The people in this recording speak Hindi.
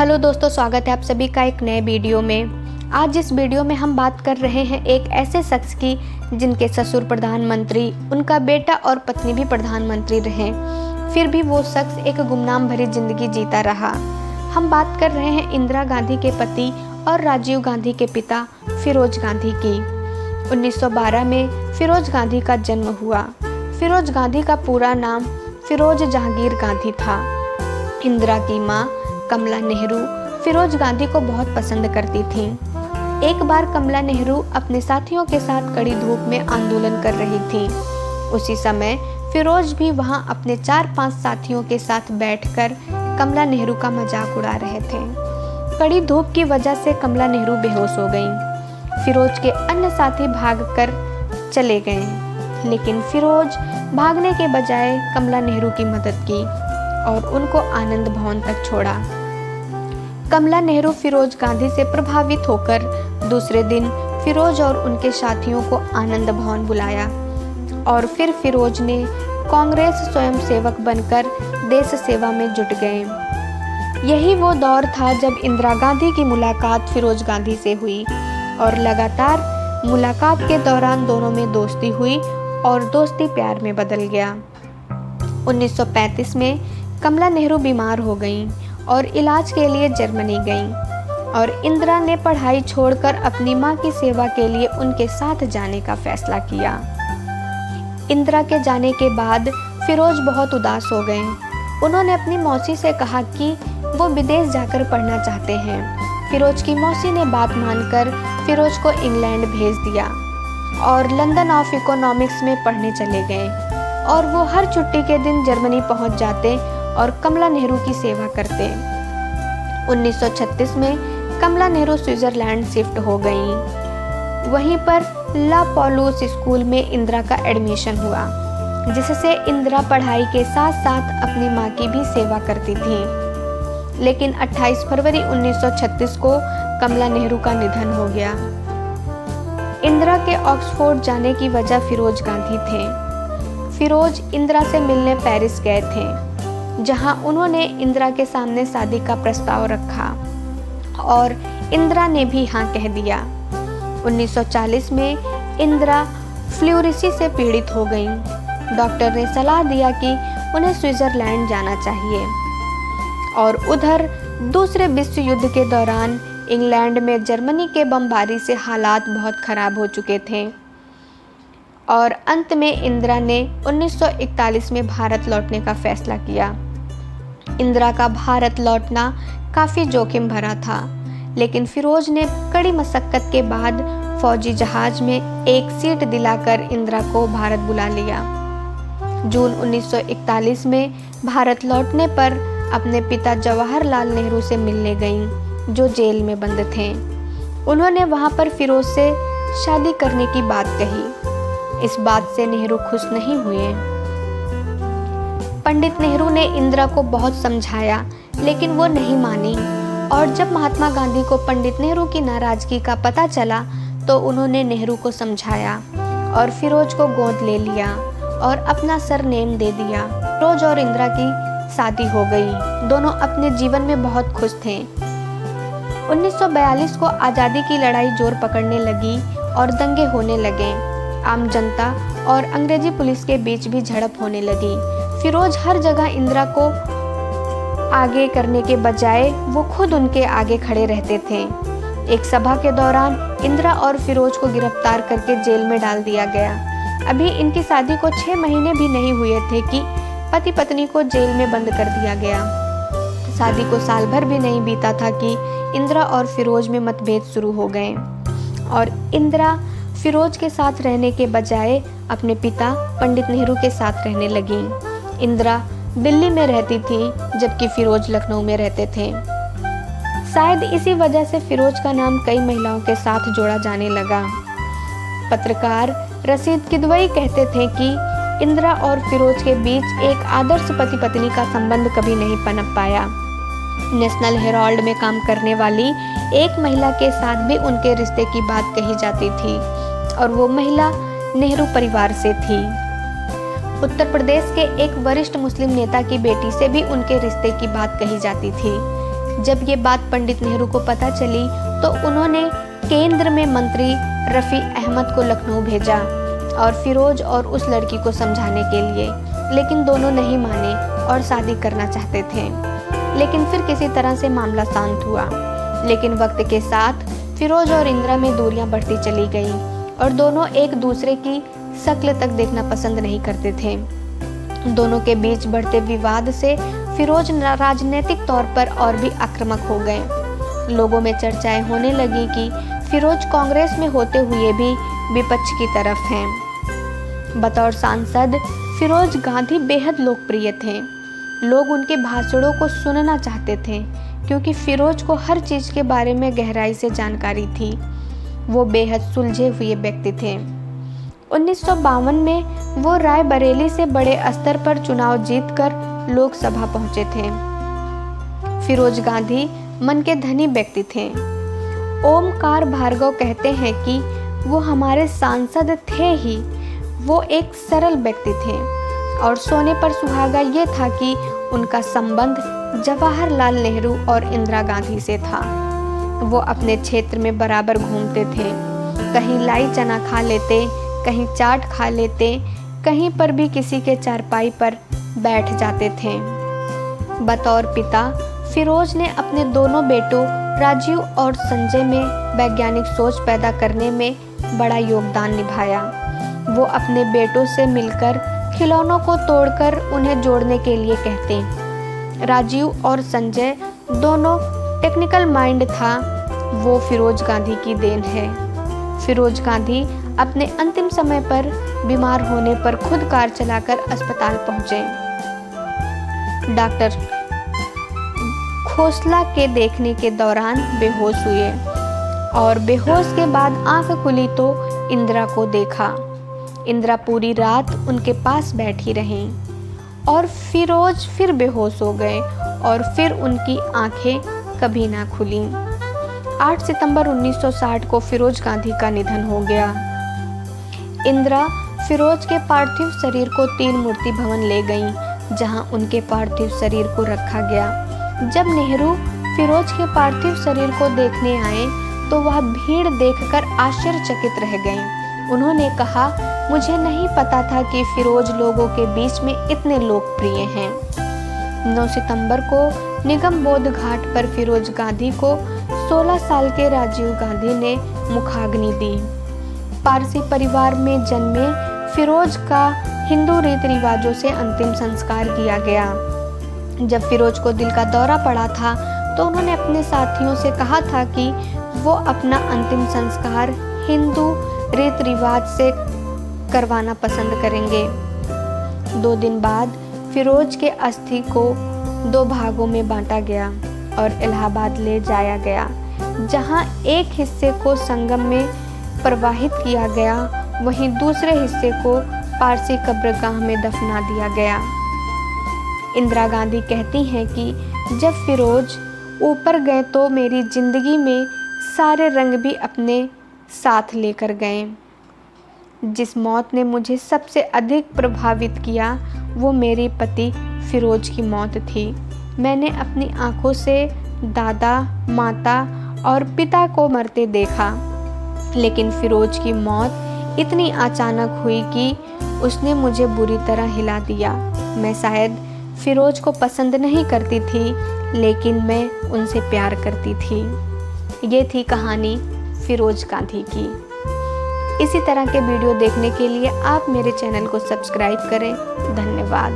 हेलो दोस्तों, स्वागत है आप सभी का एक नए वीडियो में। आज इस वीडियो में हम बात कर रहे हैं एक ऐसे शख्स की जिनके ससुर प्रधानमंत्री, उनका बेटा और पत्नी भी प्रधानमंत्री रहे, फिर भी वो शख्स एक गुमनाम भरी जिंदगी जीता रहा। हम बात कर रहे हैं इंदिरा गांधी के पति और राजीव गांधी के पिता फिरोज गांधी की। 1912 में फिरोज गांधी का जन्म हुआ। फिरोज गांधी का पूरा नाम फिरोज जहांगीर गांधी था। इंदिरा की माँ कमला नेहरू फिरोज गांधी को बहुत पसंद करती थीं। एक बार कमला नेहरू अपने साथियों के साथ कड़ी धूप में आंदोलन कर रही थीं। उसी समय फिरोज भी वहां अपने 4-5 साथियों के साथ बैठकर कमला नेहरू का मजाक उड़ा रहे थे। कड़ी धूप की वजह से कमला नेहरू बेहोश हो गईं। फिरोज के अन्य साथी भागकर चले गए, लेकिन फिरोज भागने के बजाय कमला नेहरू की मदद की और उनको आनंद भवन तक छोड़ा। कमला नेहरू फिरोज गांधी से प्रभावित होकर दूसरे दिन फिरोज और उनके साथियों को आनंद भवन बुलाया और फिर फिरोज ने कांग्रेस स्वयंसेवक बनकर देश सेवा में जुट गए। यही वो दौर था जब इंदिरा गांधी की मुलाकात फिरोज गांधी से हुई और लगातार मुलाकात के दौरान दोनों में दोस्ती हुई और दोस्ती प्यार में बदल गया। 1935 में कमला नेहरू बीमार हो गईं और इलाज के लिए जर्मनी गईं और इंदिरा ने पढ़ाई छोड़कर अपनी मां की सेवा के लिए उनके साथ जाने का फैसला किया। इंदिरा के जाने के बाद फिरोज बहुत उदास हो गए। उन्होंने अपनी मौसी से कहा कि वो विदेश जाकर पढ़ना चाहते हैं। फिरोज की मौसी ने बात मानकर फिरोज को इंग्लैंड भेज दिया और लंदन ऑफ इकोनॉमिक्स में पढ़ने चले गए और वो हर छुट्टी के दिन जर्मनी पहुंच जाते और कमला नेहरू की सेवा करते। 1936 में कमला नेहरू स्विट्जरलैंड शिफ्ट हो गईं। वहीं पर ला पॉलूस स्कूल में इंदिरा का एडमिशन हुआ, जिससे इंदिरा पढ़ाई के साथ साथ अपनी मां की भी सेवा करती थी। लेकिन 28 फरवरी 1936 को कमला नेहरू का निधन हो गया। इंदिरा के ऑक्सफोर्ड जाने की वजह फिरोज गांधी थे। फिरोज इंदिरा से मिलने पेरिस गए थे, जहां उन्होंने इंदिरा के सामने शादी का प्रस्ताव रखा और इंदिरा ने भी हाँ कह दिया। 1940 में इंदिरा फ्लूरिसी से पीड़ित हो गईं। डॉक्टर ने सलाह दिया कि उन्हें स्विट्जरलैंड जाना चाहिए और उधर दूसरे विश्व युद्ध के दौरान इंग्लैंड में जर्मनी के बमबारी से हालात बहुत खराब हो चुके थे और अंत में इंदिरा ने 1941 में भारत लौटने का फैसला किया। इंदिरा का भारत लौटना काफ़ी जोखिम भरा था, लेकिन फिरोज ने कड़ी मशक्कत के बाद फौजी जहाज में एक सीट दिलाकर इंदिरा को भारत बुला लिया। जून 1941 में भारत लौटने पर अपने पिता जवाहरलाल नेहरू से मिलने गईं, जो जेल में बंद थे। उन्होंने वहां पर फिरोज से शादी करने की बात कही। इस बात से नेहरू खुश नहीं हुए। पंडित नेहरू ने इंदिरा को बहुत समझाया, लेकिन वो नहीं मानी और जब महात्मा गांधी को पंडित नेहरू की नाराजगी का पता चला तो उन्होंने नेहरू को समझाया और फिरोज को गोद ले लिया और अपना सरनेम दे दिया। फिरोज और इंदिरा की शादी हो गई। दोनों अपने जीवन में बहुत खुश थे। 1942 को आज़ादी की लड़ाई जोर पकड़ने लगी और दंगे होने लगे। आम जनता और अंग्रेजी पुलिस के बीच भी झड़प होने लगी। फिरोज हर जगह इंदिरा को आगे करने के बजाय वो खुद उनके आगे खड़े रहते थे। एक सभा के दौरान इंदिरा और फिरोज को गिरफ्तार करके जेल में डाल दिया गया। अभी इनकी शादी को 6 महीने भी नहीं हुए थे कि पति पत्नी को जेल में बंद कर दिया गया। शादी को साल भर भी नहीं बीता था कि इंदिरा और फिरोज में मतभेद शुरू हो गए और इंदिरा फिरोज के साथ रहने के बजाय अपने पिता पंडित नेहरू के साथ रहने लगीं। इंदिरा दिल्ली में रहती थी, जबकि फिरोज लखनऊ में रहते थे। शायद इसी वजह से फिरोज का नाम कई महिलाओं के साथ जोड़ा जाने लगा। पत्रकार रशीद किदवई कहते थे कि इंदिरा और फिरोज के बीच एक आदर्श पति पत्नी का संबंध कभी नहीं पनप पाया। नेशनल हेराल्ड में काम करने वाली एक महिला के साथ भी उनके रिश्ते की बात कही जाती थी और वो महिला नेहरू परिवार से थी। उत्तर प्रदेश के एक वरिष्ठ मुस्लिम नेता की बेटी से भी उनके रिश्ते की बात कही जाती थी। जब ये बात पंडित नेहरू को पता चली तो उन्होंने केंद्र में मंत्री रफ़ी अहमद को लखनऊ भेजा और फिरोज और उस लड़की को समझाने के लिए, लेकिन दोनों नहीं माने और शादी करना चाहते थे। लेकिन फिर किसी तरह से मामला शांत हुआ। लेकिन वक्त के साथ फिरोज और इंदिरा में दूरियां बढ़ती चली गईं और दोनों एक दूसरे की शक्ल तक देखना पसंद नहीं करते थे। दोनों के बीच बढ़ते विवाद से फिरोज राजनीतिक तौर पर और भी आक्रामक हो गए। लोगों में चर्चाएं होने लगी कि फिरोज कांग्रेस में होते हुए भी विपक्ष की तरफ हैं। बतौर सांसद फिरोज गांधी बेहद लोकप्रिय थे। लोग उनके भाषणों को सुनना चाहते थे क्योंकि फिरोज को हर चीज़ के बारे में गहराई से जानकारी थी। वो बेहद सुलझे हुए व्यक्ति थे। 1952 में वो रायबरेली से बड़े स्तर पर चुनाव जीतकर लोकसभा पहुंचे थे। फिरोज गांधी मन के धनी व्यक्ति थे। ओमकार भार्गव कहते हैं कि वो हमारे सांसद थे ही। वो एक सरल व्यक्ति थे और सोने पर सुहागा ये था कि उनका संबंध जवाहरलाल नेहरू और इंदिरा गांधी से था। वो अपने क्षेत्र में बराबर घूमते थे। कहीं लाई चना खा लेते, कहीं चाट खा लेते, कहीं पर भी किसी के चारपाई पर बैठ जाते थे। बतौर पिता फिरोज ने अपने दोनों बेटों राजीव और संजय में वैज्ञानिक सोच पैदा करने में बड़ा योगदान निभाया। वो अपने बेटों से मिलकर खिलौनों को तोड़कर उन्हें जोड़ने के लिए कहते। राजीव और संजय दोनों टेक्निकल माइंड था। वो फिरोज गांधी की देन है। फिरोज गांधी अपने अंतिम समय पर बीमार होने पर खुद कार चलाकर अस्पताल पहुंचे। डॉक्टर खोसला के देखने के दौरान बेहोश हुए और बेहोश के बाद आंख खुली तो इंदिरा को देखा। इंदिरा पूरी रात उनके पास बैठी रहीं और फिरोज फिर बेहोश हो गए और फिर उनकी आंखें कभी ना खुलीं। 8 सितंबर 1960 को फिरोज गांधी का निधन हो गया। इंदिरा फिरोज के पार्थिव शरीर को तीन मूर्ति भवन ले गईं, जहां उनके पार्थिव शरीर को रखा गया। जब नेहरू फिरोज के पार्थिव शरीर को देखने आए तो वह भीड़ देखकर आश्चर्यचकित रह गईं। उन्होंने कहा, मुझे नहीं पता था कि फिरोज लोगों के बीच में इतने लोकप्रिय हैं। 9 सितंबर को निगम बोध घाट पर फिरोज गांधी को 16 साल के राजीव गांधी ने मुखाग्नि दी। पारसी परिवार में जन्मे फिरोज का हिंदू रीति रिवाजों से अंतिम संस्कार किया गया। जब फिरोज को दिल का दौरा पड़ा था तो उन्होंने अपने साथियों से कहा था कि वो अपना अंतिम संस्कार हिंदू रीति रिवाज से करवाना पसंद करेंगे। 2 दिन बाद फिरोज के अस्थि को 2 भागों में बांटा गया और इलाहाबाद ले जाया गया, जहां एक हिस्से को संगम में प्रवाहित किया गया, वहीं दूसरे हिस्से को पारसी कब्रगाह में दफना दिया गया। इंदिरा गांधी कहती हैं कि जब फिरोज ऊपर गए तो मेरी जिंदगी में सारे रंग भी अपने साथ लेकर गए। जिस मौत ने मुझे सबसे अधिक प्रभावित किया वो मेरे पति फिरोज की मौत थी। मैंने अपनी आंखों से दादा, माता और पिता को मरते देखा, लेकिन फिरोज की मौत इतनी अचानक हुई कि उसने मुझे बुरी तरह हिला दिया। मैं शायद फिरोज को पसंद नहीं करती थी, लेकिन मैं उनसे प्यार करती थी। ये थी कहानी फिरोज गांधी की। इसी तरह के वीडियो देखने के लिए आप मेरे चैनल को सब्सक्राइब करें। धन्यवाद।